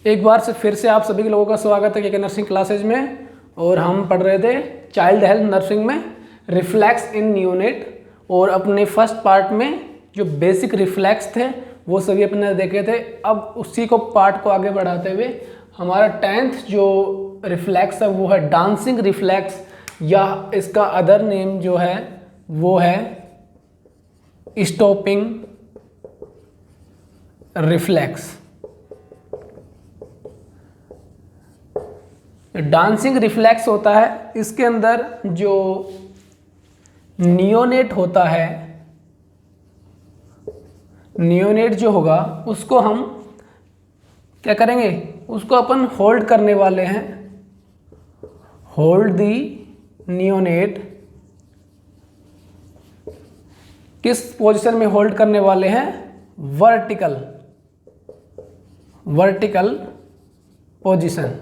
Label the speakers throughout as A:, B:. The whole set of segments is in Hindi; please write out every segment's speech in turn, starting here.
A: एक बार से फिर से आप सभी लोगों का स्वागत है के नर्सिंग क्लासेज में। और हम पढ़ रहे थे चाइल्ड हेल्थ नर्सिंग में रिफ्लेक्स इन नियोनेट। और अपने फर्स्ट पार्ट में जो बेसिक रिफ्लेक्स थे वो सभी अपने देखे थे। अब उसी को पार्ट को आगे बढ़ाते हुए हमारा 10th जो रिफ्लेक्स है वो है डांसिंग रिफ्लेक्स, या इसका अदर नेम जो है वो है स्टॉपिंग रिफ्लेक्स। डांसिंग रिफ्लेक्स होता है, इसके अंदर जो नियोनेट होता है, नियोनेट जो होगा उसको हम क्या करेंगे, उसको अपन होल्ड करने वाले हैं। होल्ड दी नियोनेट, किस पोजीशन में होल्ड करने वाले हैं? Vertical, vertical position.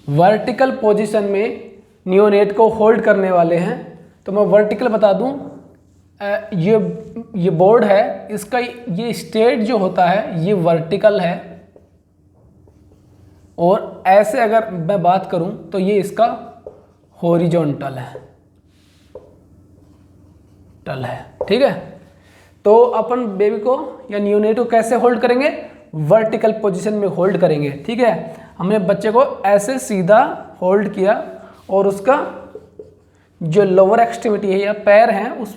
A: Vertical position में नियोनेट को होल्ड करने वाले हैं। तो मैं वर्टिकल बता दूं, ये बोर्ड है, इसका ये स्टेट जो होता है ये वर्टिकल है। और ऐसे अगर मैं बात करूं तो ये इसका हॉरिजॉन्टल है, टल है। ठीक है, तो अपन बेबी को या नियोनेट को कैसे होल्ड करेंगे? वर्टिकल पोजीशन में होल्ड करेंगे। ठीक है, हमने बच्चे को ऐसे सीधा होल्ड किया और उसका जो लोअर एक्सट्रीमिटी है या पैर है उस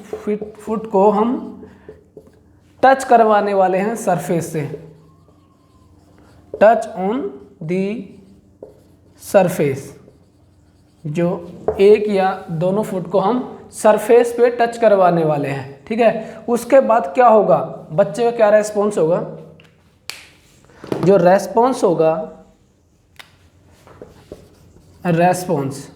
A: फुट को हम टच करवाने वाले हैं सरफेस से। टच ऑन दी सरफेस, जो एक या दोनों फुट को हम सरफेस पे टच करवाने वाले हैं। ठीक है, उसके बाद क्या होगा, बच्चे का क्या रेस्पॉन्स होगा? जो रेस्पॉन्स होगा, रेस्पॉन्स,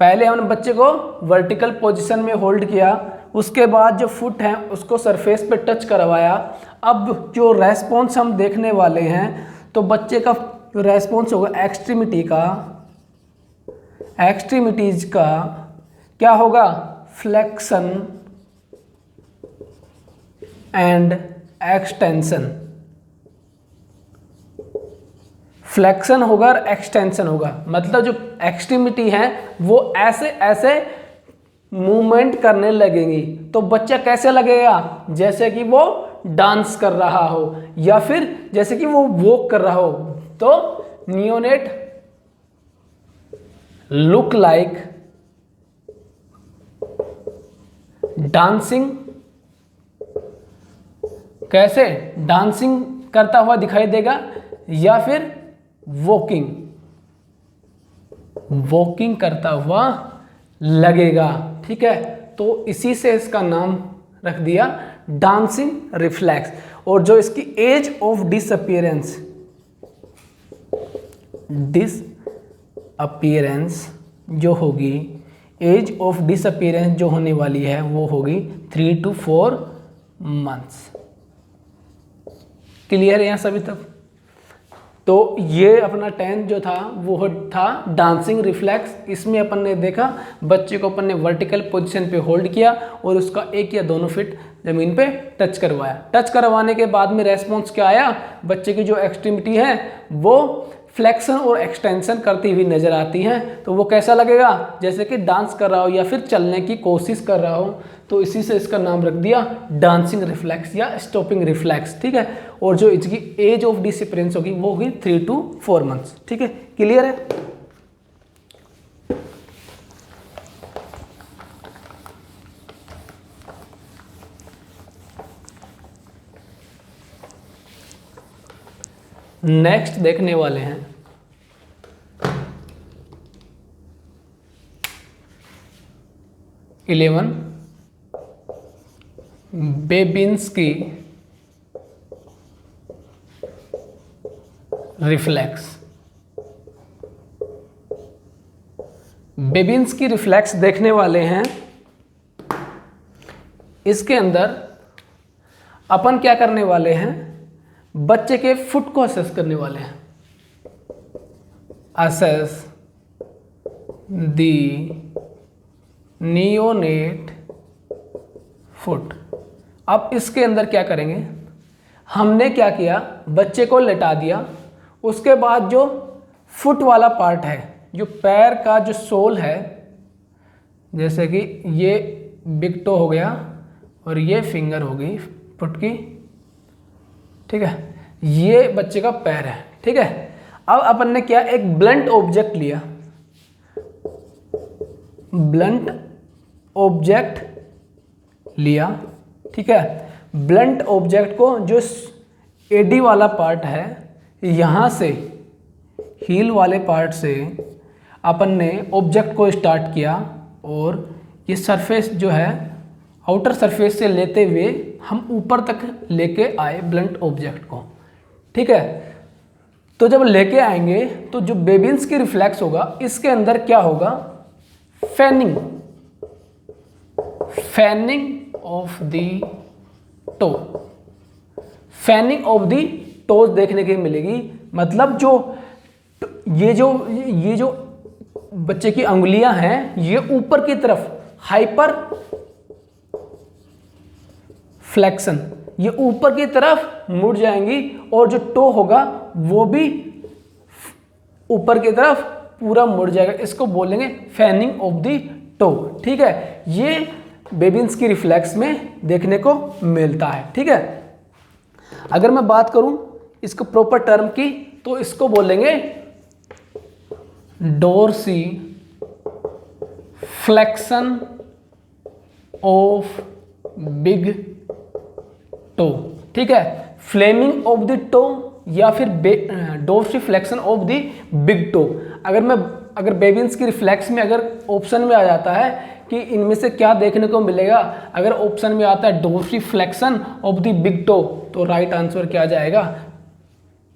A: पहले हमने बच्चे को वर्टिकल पोजीशन में होल्ड किया, उसके बाद जो फुट है उसको सरफेस पे टच करवाया। अब जो रेस्पॉन्स हम देखने वाले हैं, तो बच्चे का रेस्पॉन्स होगा एक्सट्रीमिटी का, एक्सट्रीमिटीज का क्या होगा? Flexion and extension. फ्लेक्शन होगा और एक्सटेंशन होगा, मतलब जो एक्सट्रीमिटी है वो ऐसे ऐसे मूवमेंट करने लगेंगी। तो बच्चा कैसे लगेगा? जैसे कि वो डांस कर रहा हो या फिर जैसे कि वो वॉक कर रहा हो। तो नियोनेट लुक लाइक डांसिंग, कैसे डांसिंग करता हुआ दिखाई देगा, या फिर वॉकिंग, वॉकिंग करता हुआ लगेगा। ठीक है, तो इसी से इसका नाम रख दिया डांसिंग रिफ्लेक्स। और जो इसकी एज ऑफ डिसअपीयरेंस, डिसअपीयरेंस जो होगी, एज ऑफ डिसअपीयरेंस जो होने वाली है वो होगी 3 to 4 months। क्लियर है यहाँ सभी तक? तो ये अपना 10th जो था वो था डांसिंग रिफ्लेक्स। इसमें अपन ने देखा बच्चे को अपन ने वर्टिकल पोजीशन पे होल्ड किया और उसका एक या दोनों फीट ज़मीन पे टच करवाया। टच करवाने के बाद में रेस्पॉन्स क्या आया? बच्चे की जो एक्सट्रीमिटी है वो फ्लेक्शन और एक्सटेंशन करती हुई नजर आती हैं। तो वो कैसा लगेगा? जैसे कि डांस कर रहा हो या फिर चलने की कोशिश कर रहा हो। तो इसी से इसका नाम रख दिया डांसिंग रिफ्लेक्स या स्टॉपिंग रिफ्लेक्स। ठीक है, और जो इसकी एज ऑफ डिसअपीयरेंस होगी वो होगी 3 to 4 months। ठीक है, क्लियर है? नेक्स्ट देखने वाले हैं बेबिंस्की रिफ्लेक्स। बेबिंस्की रिफ्लेक्स देखने वाले हैं। इसके अंदर अपन क्या करने वाले हैं? बच्चे के फुट को असेस करने वाले हैं। असेस दी नियोनेट फुट। अब इसके अंदर क्या करेंगे, हमने क्या किया, बच्चे को लेटा दिया, उसके बाद जो फुट वाला पार्ट है, जो पैर का जो सोल है, जैसे कि ये बिग टो हो गया और ये फिंगर हो गई फुट की, ठीक है, ये बच्चे का पैर है, ठीक है। अब अपन ने क्या, एक ब्लंट ऑब्जेक्ट लिया, ब्लंट ऑब्जेक्ट लिया, ठीक है। ब्लंट ऑब्जेक्ट को जो एडी वाला पार्ट है, यहाँ से हील वाले पार्ट से अपन ने ऑब्जेक्ट को स्टार्ट किया और ये सरफेस जो है आउटर सरफेस से लेते हुए हम ऊपर तक लेके आए ब्लंट ऑब्जेक्ट को, ठीक है। तो जब लेके आएंगे तो जो बेबिन्स की रिफ्लेक्स होगा, इसके अंदर क्या होगा, fanning of the to, fanning of the toes देखने की मिलेगी। मतलब जो ये जो बच्चे की अंगुलियां हैं, ये ऊपर की तरफ हाइपर फ्लेक्शन, ये ऊपर की तरफ मुड़ जाएंगी और जो टो होगा वो भी ऊपर की तरफ पूरा मुड़ जाएगा। इसको बोलेंगे फैनिंग ऑफ द टो, ठीक है। ये बेबिन्स की रिफ्लेक्स में देखने को मिलता है, ठीक है। अगर मैं बात करूं इसको प्रॉपर टर्म की, तो इसको बोलेंगे dorsi flexion of big toe, ठीक है। फ्लेमिंग ऑफ द टो या फिर dorsi flexion of the big to. अगर बेबिन्स की रिफ्लेक्स में अगर ऑप्शन में आ जाता है कि इनमें से क्या देखने को मिलेगा, अगर ऑप्शन में आता है dorsiflexion of the big to, तो राइट आंसर क्या जाएगा,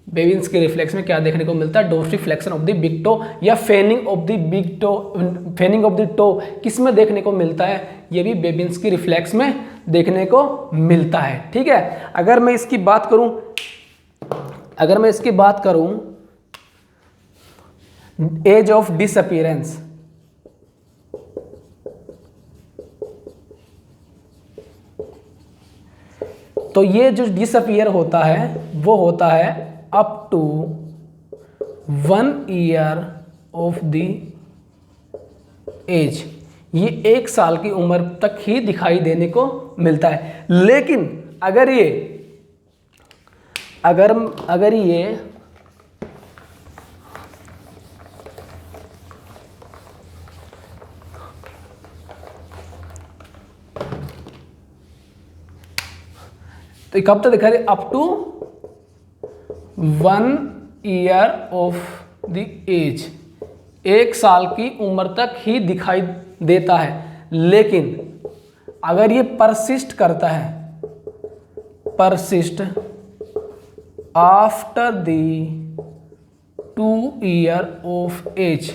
A: बेबिन्स के रिफ्लेक्स में क्या देखने को मिलता है, dorsiflexion of the big toe या fanning of the big toe, fanning of the toe किस में देखने को मिलता है, ये भी बेबिन्स की रिफ्लेक्स में देखने को मिलता है, ठीक है। अगर मैं इसकी बात करूं एज ऑफ डिसअपीयरेंस, तो ये जो डिसअपीयर होता है वो होता है up to 1 year of the age, ये 1 साल की उम्र तक ही दिखाई देने को मिलता है। लेकिन अगर ये तो कब तक दिखा रहे, up to 1 year of the age, 1 साल की उम्र तक ही दिखाई देता है। लेकिन अगर ये परसिस्ट करता है, persist after the 2 year of age,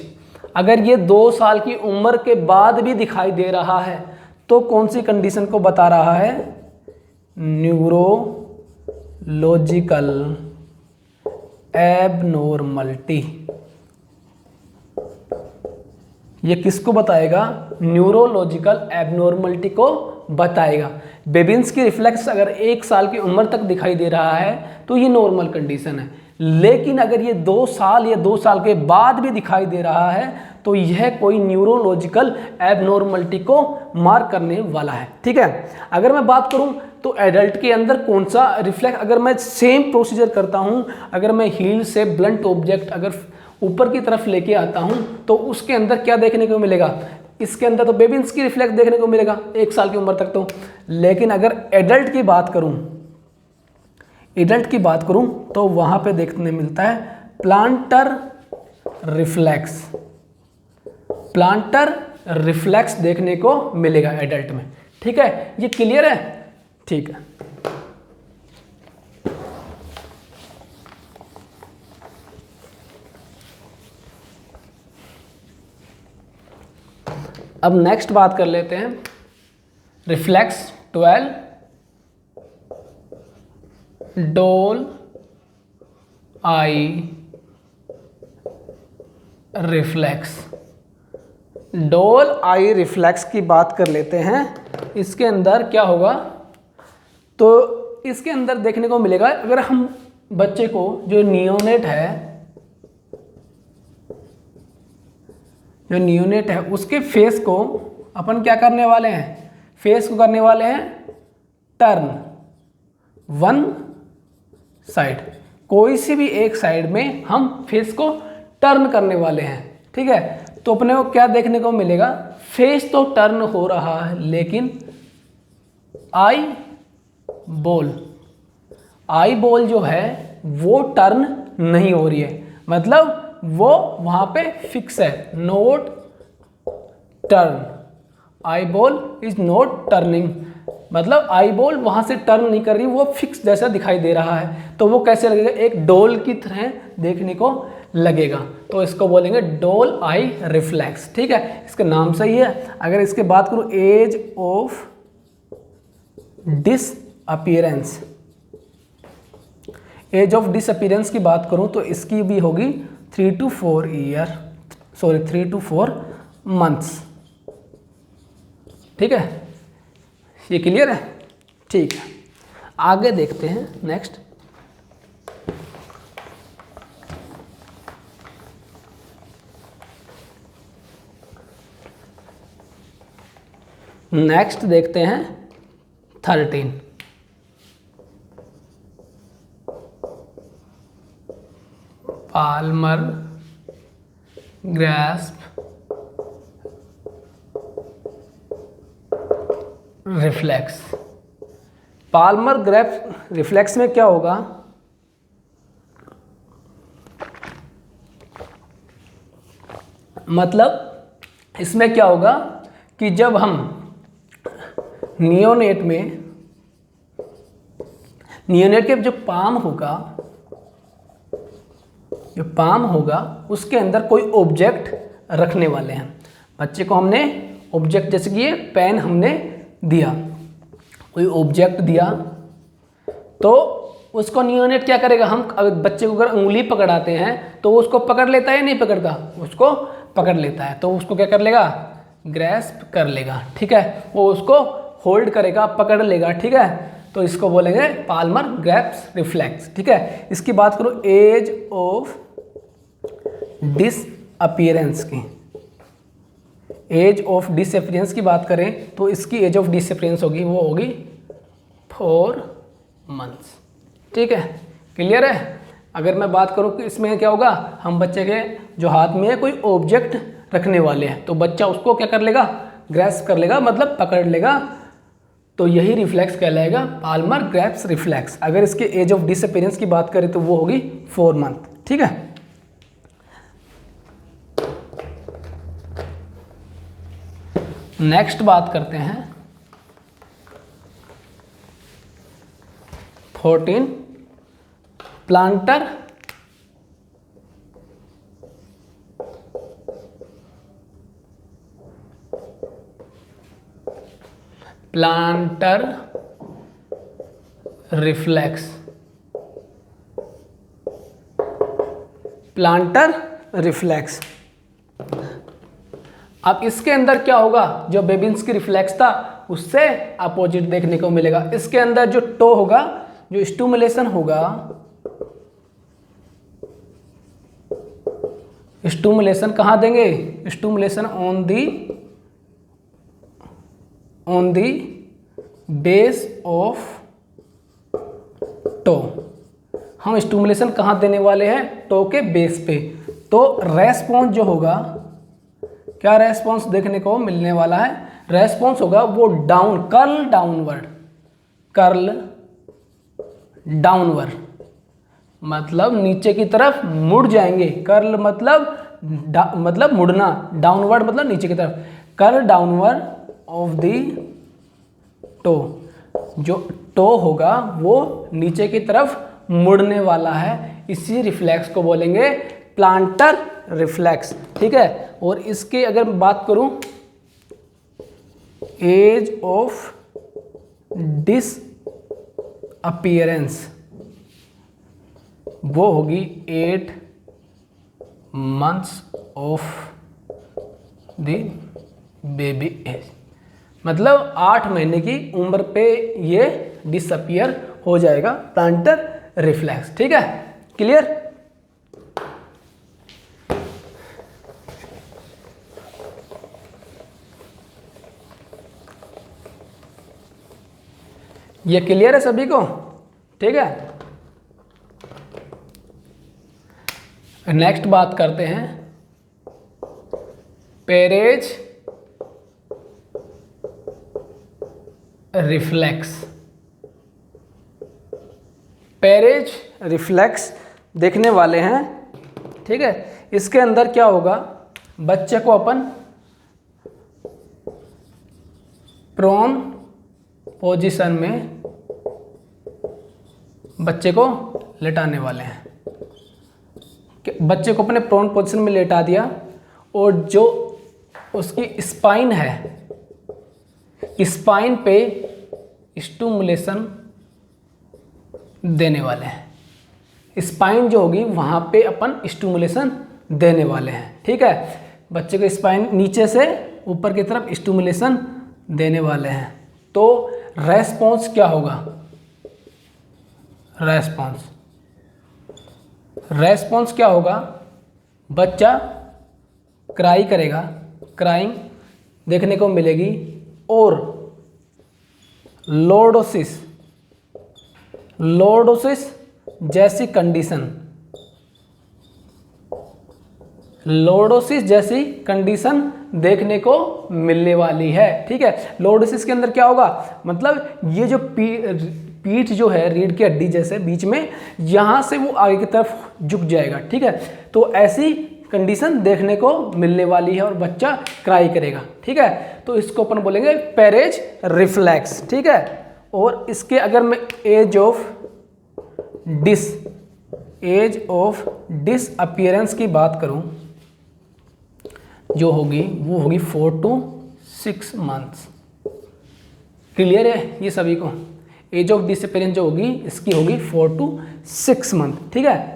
A: अगर ये 2 साल की उम्र के बाद भी दिखाई दे रहा है, तो कौन सी कंडीशन को बता रहा है, न्यूरोलॉजिकल एबनॉर्मलिटी। ये किसको बताएगा, न्यूरोलॉजिकल एबनॉर्मलिटी को बताएगा। बेबिन्स की रिफ्लेक्स अगर 1 साल की उम्र तक दिखाई दे रहा है तो ये नॉर्मल कंडीशन है। लेकिन अगर ये 2 साल या 2 साल के बाद भी दिखाई दे रहा है तो यह कोई न्यूरोलॉजिकल एबनॉर्मलिटी को मार्क करने वाला है, ठीक है। अगर मैं बात करूं तो एडल्ट के अंदर कौन सा रिफ्लेक्स, अगर मैं सेम प्रोसीजर करता हूं, अगर मैं हील से ब्लंट ऑब्जेक्ट अगर ऊपर की तरफ लेके आता हूं तो उसके अंदर क्या देखने को मिलेगा, इसके अंदर तो बेबिन्स की रिफ्लेक्स देखने को मिलेगा 1 साल की उम्र तक तो। लेकिन अगर एडल्ट की बात करूं तो वहां पे देखने मिलता है प्लांटर रिफ्लेक्स देखने को मिलेगा एडल्ट में, ठीक है। ये क्लियर है, ठीक है। अब नेक्स्ट बात कर लेते हैं रिफ्लेक्स 12, डोल आई रिफ्लेक्स। डोल आई रिफ्लेक्स की बात कर लेते हैं। इसके अंदर क्या होगा, तो इसके अंदर देखने को मिलेगा, अगर हम बच्चे को जो नियोनेट है उसके फेस को अपन क्या करने वाले हैं, फेस को करने वाले हैं टर्न वन साइड, कोई सी भी एक साइड में हम फेस को टर्न करने वाले हैं। ठीक है, तो अपने को क्या देखने को मिलेगा, फेस तो टर्न हो रहा है लेकिन आई बॉल जो है वो टर्न नहीं हो रही है, मतलब वो वहां पे फिक्स है, note turn, eye ball is not turning, मतलब आई बॉल वहां से टर्न नहीं कर रही, वो फिक्स जैसा दिखाई दे रहा है। तो वो कैसे लगेगा, एक डोल की तरह देखने को लगेगा, तो इसको बोलेंगे डोल आई रिफ्लेक्स। ठीक है, इसका नाम सही है। अगर इसके बात करूं age of disappearance, age of disappearance की बात करूं तो इसकी भी होगी 3 to 4 मंथ्स। ठीक है, ये क्लियर है। ठीक है, आगे देखते हैं नेक्स्ट। नेक्स्ट देखते हैं 13, Palmer grasp reflex. Palmer grasp reflex में क्या होगा, मतलब इसमें क्या होगा कि जब हम नियोनेट के जो पाम होगा उसके अंदर कोई ऑब्जेक्ट रखने वाले हैं। बच्चे को हमने ऑब्जेक्ट, जैसे कि ये पेन हमने दिया, कोई ऑब्जेक्ट दिया, तो उसको नियोनेट क्या करेगा, हम बच्चे को अगर उंगली पकड़ाते हैं तो वो उसको पकड़ लेता है या नहीं पकड़ता, उसको पकड़ लेता है, तो उसको क्या कर लेगा, ग्रैस्प कर लेगा। ठीक है, वो उसको होल्ड करेगा, पकड़ लेगा। ठीक है, तो इसको बोलेंगे पाल्मर ग्रैस्प रिफ्लेक्स। ठीक है, इसकी बात करो एज ऑफ डिसअपीयरेंस की, एज ऑफ डिसअपीयरेंस की बात करें तो इसकी एज ऑफ डिसअपीयरेंस होगी, वो होगी 4 मंथ्स। ठीक है, क्लियर है। अगर मैं बात करूं कि इसमें क्या होगा, हम बच्चे के जो हाथ में कोई ऑब्जेक्ट रखने वाले हैं तो बच्चा उसको क्या कर लेगा, ग्रैस्प कर लेगा, मतलब पकड़ लेगा, तो यही रिफ्लेक्स कहलाएगा पाल्मर ग्रैस्प रिफ्लेक्स। अगर इसके एज ऑफ डिसअपीयरेंस की बात करें तो वो होगी 4 मंथ। ठीक है, नेक्स्ट बात करते हैं 14, प्लांटर रिफ्लेक्स। प्लांटर रिफ्लेक्स, अब इसके अंदर क्या होगा, जो बेबिंस्की रिफ्लेक्स था उससे अपोजिट देखने को मिलेगा। इसके अंदर जो टो होगा, जो स्टिमुलेशन होगा, स्टिमुलेशन कहाँ देंगे, stimulation on the base of toe. हम स्टिमुलेशन कहाँ देने वाले हैं, टो के बेस पे। तो रेस्पॉन्स जो होगा, क्या रेस्पॉन्स देखने को मिलने वाला है, रेस्पॉन्स होगा वो कर्ल डाउनवर्ड, मतलब नीचे की तरफ मुड़ जाएंगे। कर्ल मतलब मुड़ना, डाउनवर्ड मतलब नीचे की तरफ, curl downward of the toe, जो टो होगा वो नीचे की तरफ मुड़ने वाला है। इसी रिफ्लेक्स को बोलेंगे प्लांटर रिफ्लेक्स। ठीक है, और इसके अगर मैं बात करूं एज ऑफ डिसअपीयरेंस, वो होगी 8 months of the baby age, मतलब 8 महीने की उम्र पे ये डिसअपियर हो जाएगा प्लांटर रिफ्लेक्स। ठीक है, क्लियर। ये क्लियर है सभी को? ठीक है, नेक्स्ट बात करते हैं पेरेज रिफ्लेक्स। पेरेज रिफ्लेक्स देखने वाले हैं। ठीक है, इसके अंदर क्या होगा, बच्चे को अपन प्रोन पोजीशन में बच्चे को लेटाने वाले हैं। बच्चे को अपने प्रोन पोजीशन में लेटा दिया और जो उसकी स्पाइन है, स्पाइन पे स्टिमुलेशन देने वाले हैं। स्पाइन जो होगी वहाँ पे अपन स्टिमुलेशन देने वाले हैं। ठीक है, बच्चे को स्पाइन नीचे से ऊपर की तरफ स्टिमुलेशन देने वाले हैं। तो रेस्पॉन्स क्या होगा, रेस्पॉन्स क्या होगा, बच्चा क्राई करेगा, क्राइंग देखने को मिलेगी। और लॉर्डोसिस जैसी कंडीशन देखने को मिलने वाली है। ठीक है, लॉर्डोसिस के अंदर क्या होगा, मतलब ये जो पीठ जो है रीढ़ की हड्डी जैसे बीच में, यहाँ से वो आगे की तरफ झुक जाएगा। ठीक है, तो ऐसी कंडीशन देखने को मिलने वाली है और बच्चा क्राई करेगा। ठीक है, तो इसको अपन बोलेंगे पेरेज रिफ्लेक्स। ठीक है, और इसके अगर मैं एज ऑफ डिसअपियरेंस की बात करूं, जो होगी वो होगी 4 to 6 मंथ्स। क्लियर है ये सभी को? एज ऑफ डिसअपियरेंस जो होगी इसकी होगी 4 to 6 मंथ। ठीक है,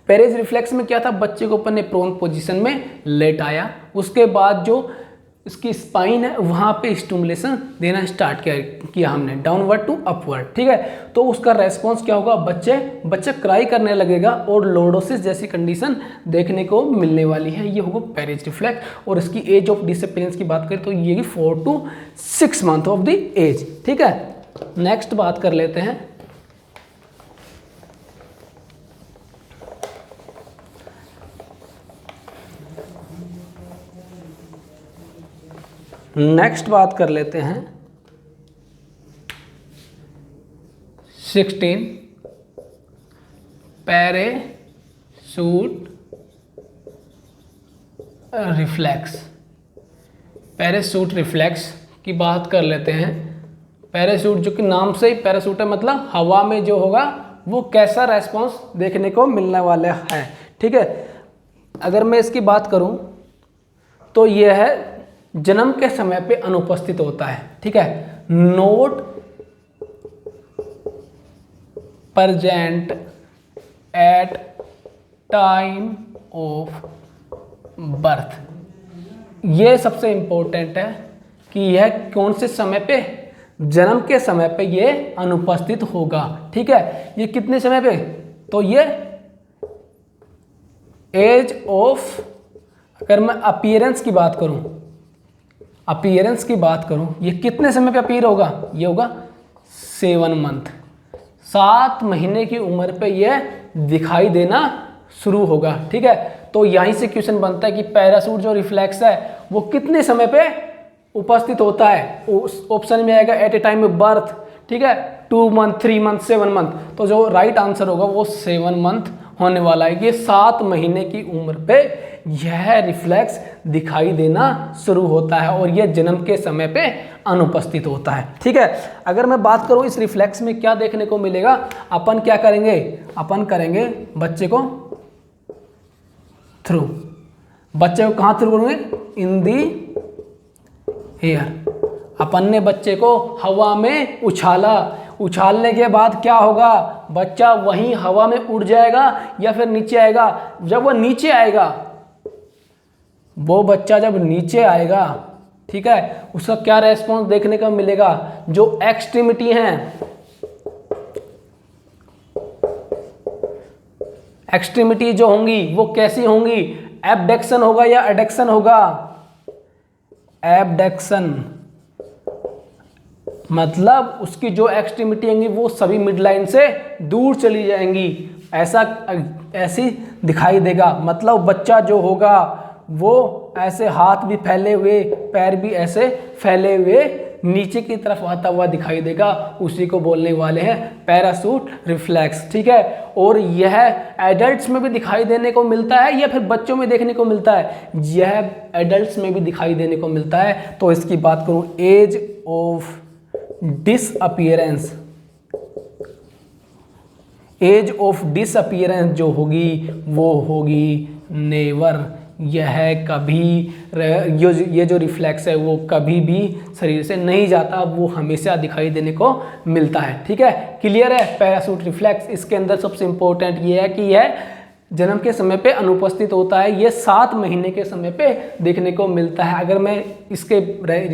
A: पेरेज रिफ्लेक्स में क्या था, बच्चे को अपन ने प्रोन पोजीशन में लेटाया, उसके बाद जो इसकी स्पाइन है वहाँ पे स्टिमुलेशन देना स्टार्ट किया हमने, डाउनवर्ड टू अपवर्ड। ठीक है, तो उसका रेस्पॉन्स क्या होगा, बच्चा क्राई करने लगेगा और लॉर्डोसिस जैसी कंडीशन देखने को मिलने वाली है। ये होगा पेरेज रिफ्लेक्स। और इसकी एज ऑफ डिसअपियरेंस की बात करें तो ये 4 to 6 month of the age. ठीक है, नेक्स्ट बात कर लेते हैं हैं 16 पैराशूट रिफ्लेक्स की बात कर लेते हैं। पैराशूट जो कि नाम से ही पैराशूट है, मतलब हवा में जो होगा वो कैसा रेस्पॉन्स देखने को मिलने वाला है। ठीक है, अगर मैं इसकी बात करूं तो यह है जन्म के समय पे अनुपस्थित होता है। ठीक है, note present at time of birth. ये सबसे इंपॉर्टेंट है कि यह कौन से समय पे, जन्म के समय पे ये अनुपस्थित होगा। ठीक है, ये कितने समय पे, तो ये एज ऑफ, अगर मैं अपीयरेंस की बात करूं, ये कितने समय पे अपीयर होगा, ये होगा 7 मंथ, 7 महीने की उम्र पे ये दिखाई देना शुरू होगा। ठीक है, तो यहीं से क्वेश्चन बनता है कि पैराशूट जो रिफ्लेक्स है वो कितने समय पे उपस्थित होता है। उस ऑप्शन में आएगा at a time of birth. ठीक है, 2 मंथ, 3 मंथ, 7 मंथ, तो जो राइट आंसर होगा वो 7 मंथ होने वाला है। ये 7 महीने की उम्र पे यह रिफ्लेक्स दिखाई देना शुरू होता है और यह जन्म के समय पे अनुपस्थित होता है। ठीक है, अगर मैं बात करूं इस रिफ्लेक्स में क्या देखने को मिलेगा, अपन क्या करेंगे, अपन करेंगे बच्चे को थ्रू, बच्चे को कहाँ थ्रू करेंगे, इन दी एयर। अपन ने बच्चे को हवा में उछालने के बाद क्या होगा, बच्चा वहीं हवा में उड़ जाएगा या फिर नीचे आएगा। जब वो नीचे आएगा, वो बच्चा जब नीचे आएगा ठीक है, उसका क्या रेस्पॉन्स देखने को मिलेगा, जो एक्सट्रीमिटी हैं, एक्सट्रीमिटी जो होंगी वो कैसी होंगी, एबडक्शन होगा या एडक्शन होगा, एबडक्शन, मतलब उसकी जो एक्सट्रीमिटी होंगी वो सभी मिड लाइन से दूर चली जाएंगी, ऐसी दिखाई देगा। मतलब बच्चा जो होगा वो ऐसे हाथ भी फैले हुए, पैर भी ऐसे फैले हुए नीचे की तरफ आता हुआ दिखाई देगा, उसी को बोलने वाले हैं पैराशूट रिफ्लेक्स। ठीक है, और यह एडल्ट्स में भी दिखाई देने को मिलता है या फिर बच्चों में देखने को मिलता है, यह एडल्ट्स में भी दिखाई देने को मिलता है। तो इसकी बात करूं, age of disappearance, age of disappearance जो होगी वो होगी नेवर, यह कभी ये जो रिफ्लेक्स है वो कभी भी शरीर से नहीं जाता, वो हमेशा दिखाई देने को मिलता है। ठीक है, क्लियर है। पैराशूट रिफ्लेक्स, इसके अंदर सबसे इंपॉर्टेंट ये है कि यह जन्म के समय पे अनुपस्थित होता है, ये 7 महीने के समय पे देखने को मिलता है। अगर मैं इसके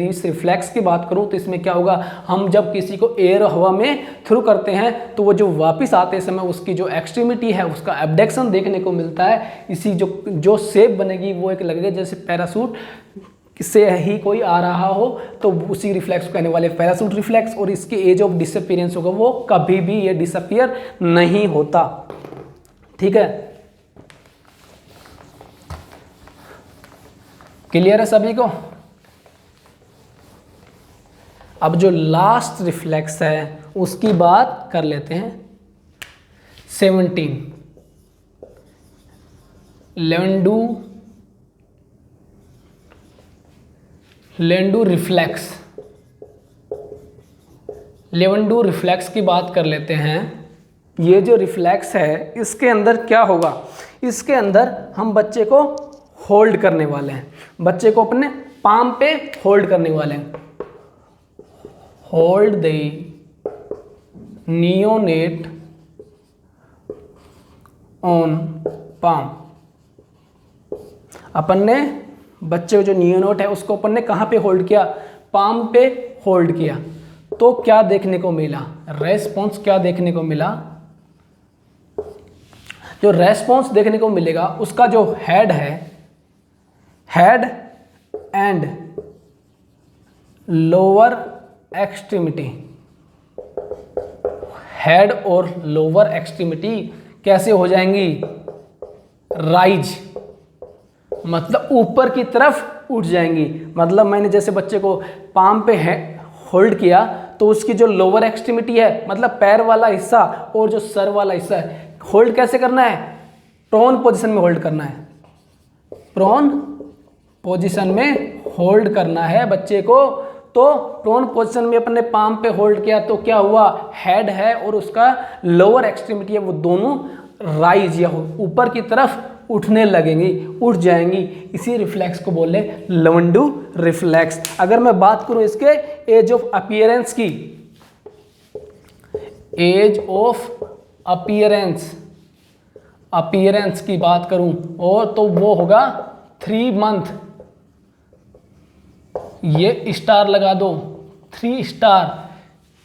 A: इस रिफ्लेक्स की बात करूं तो इसमें क्या होगा, हम जब किसी को एयर हवा में थ्रू करते हैं तो वो जो वापस आते समय उसकी जो एक्सट्रीमिटी है उसका एबडक्शन देखने को मिलता है। इसी जो शेप बनेगी वो एक लगेगा जैसे पैराशूट से ही कोई आ रहा हो, तो उसी रिफ्लेक्स को कहने वाले पैराशूट रिफ्लेक्स। और इसकी एज ऑफ डिसअपीयरेंस होगा, वो कभी भी ये डिसअपीयर नहीं होता। ठीक है, क्लियर है सभी को। अब जो लास्ट रिफ्लेक्स है उसकी बात कर लेते हैं। 17 लेवेंडू रिफ्लेक्स, लेवेंडू रिफ्लेक्स की बात कर लेते हैं। ये जो रिफ्लेक्स है इसके अंदर क्या होगा, इसके अंदर हम बच्चे को होल्ड करने वाले हैं, बच्चे को अपने पाम पे होल्ड करने वाले हैं। Hold the neonate on palm, अपन ने बच्चे को जो नियोनेट है उसको अपन ने कहाँ पे होल्ड किया, पाम पे होल्ड किया। तो क्या देखने को मिला, रेस्पॉन्स क्या देखने को मिला, जो रेस्पॉन्स देखने को मिलेगा उसका जो हेड है, head and lower extremity, head और लोअर एक्सट्रीमिटी कैसे हो जाएंगी, राइज, मतलब ऊपर की तरफ उठ जाएंगी। मतलब मैंने जैसे बच्चे को पाम पे होल्ड किया तो उसकी जो लोअर एक्सट्रीमिटी है, मतलब पैर वाला हिस्सा और जो सर वाला हिस्सा है, होल्ड कैसे करना है, प्रोन पोजीशन में होल्ड करना है, प्रोन पोजीशन में होल्ड करना है बच्चे को। तो प्रोन पोजीशन में अपने पाम पे होल्ड किया तो क्या हुआ, हेड है और उसका लोअर एक्सट्रीमिटी है वो दोनों राइज या ऊपर की तरफ उठने लगेंगी, उठ जाएंगी। इसी रिफ्लेक्स को बोले लेवेंडू रिफ्लेक्स। अगर मैं बात करूं इसके एज ऑफ अपीयरेंस की, एज ऑफ अपीयरेंस की बात करूं और तो वो होगा 3 मंथ। ये स्टार लगा दो, 3 स्टार।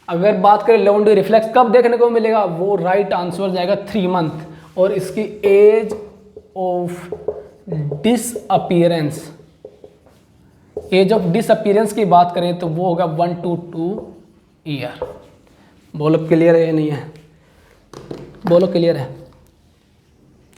A: अगर बात करें लेवेंडू रिफ्लेक्स कब देखने को मिलेगा, वो राइट आंसर जाएगा 3 मंथ। और इसकी age of disappearance, age of disappearance की बात करें तो वो होगा 1 to 2 ईयर। बोलो क्लियर है या नहीं है, बोलो क्लियर है।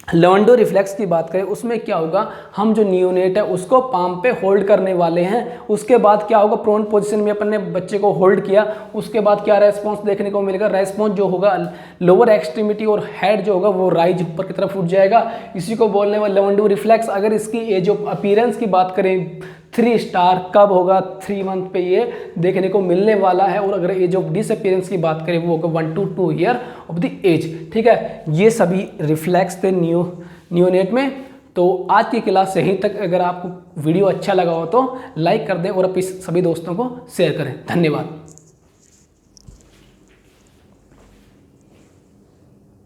A: लेवेंडू रिफ्लेक्स की बात करें उसमें क्या होगा, हम जो नियोनेट है उसको पाम पे होल्ड करने वाले हैं। उसके बाद क्या होगा, प्रोन पोजीशन में अपन ने बच्चे को होल्ड किया, उसके बाद क्या रेस्पॉन्स देखने को मिलेगा, रेस्पॉन्स जो होगा लोअर एक्सट्रीमिटी और हेड जो होगा वो राइज ऊपर की तरफ उठ जाएगा। इसी को बोलने वाले लेवेंडू रिफ्लेक्स। अगर इसकी एज ऑफ अपीयरेंस की बात करें 3 स्टार, कब होगा, 3 मंथ पे ये देखने को मिलने वाला है। और अगर एज ऑफ डिसअपीयरेंस की बात करें वो होगा 1 to 2 year of the age. ठीक है, ये सभी रिफ्लेक्स थे नियोनेट में। तो आज की क्लास यहीं तक। अगर आपको वीडियो अच्छा लगा हो तो लाइक कर दें और अपने सभी दोस्तों को शेयर करें। धन्यवाद।